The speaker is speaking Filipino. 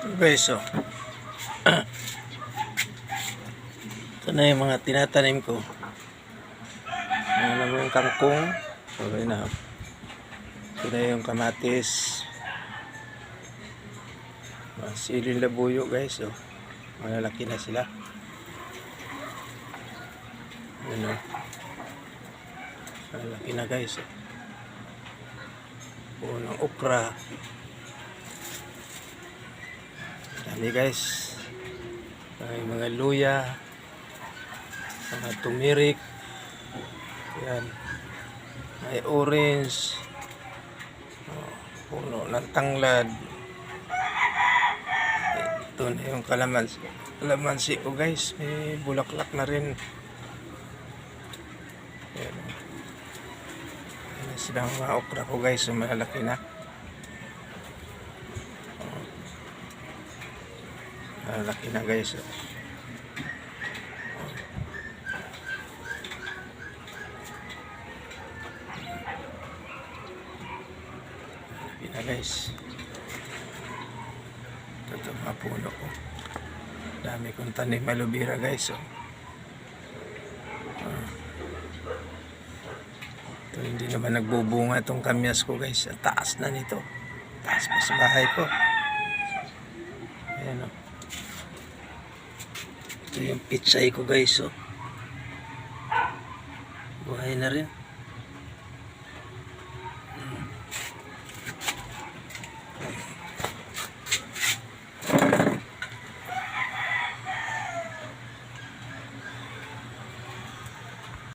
Guys, so ito na yung mga tinatanim ko. Ano yung kangkong, okay na. Ito na yung kamatis, siling labuyo guys. So malalaki na sila. Ano, malalaki na guys. Punong okra. Dami guys. May mga luya, mga tumirik, yan, may orange, puno ng tanglad. Ito na yung kalamansi ko guys, may bulaklak na rin. Yan, yan silang mga okra ko guys, so malalaki na. Malalaki na guys. Na guys, ito mga puno ko, dami kong tanim aloe vera guys. So ito, hindi naman nagbubunga itong kamyas ko guys. Ang taas na nito, taas pa sa bahay ko. Ayan o, ito yung pitsay ko guys. So buhay na rin.